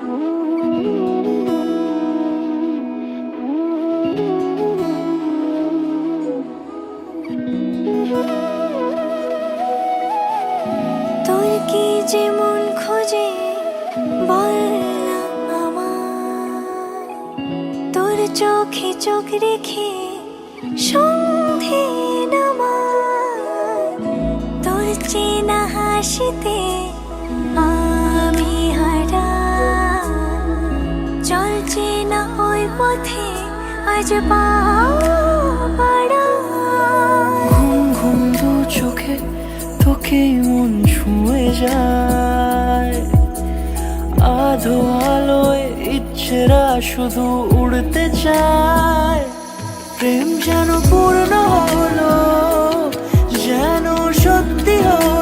তোর কি যেমন খোঁজে বল না আমায়, তোর চোখে চোখ রেখে সন্ধে নামায়, তোর চেনা হাসিতে আমি হারাই, চল চেনা ওই পথে আজ পা বাড়াই। ঘুম ঘুম দু চোখে তোকে মন ছুঁয়ে যায়, আধো আলোয় ইচ্ছেরা শুধু উড়তে চায়। প্রেম যেন পূর্ণ হলো, যেন সত্যি হলো।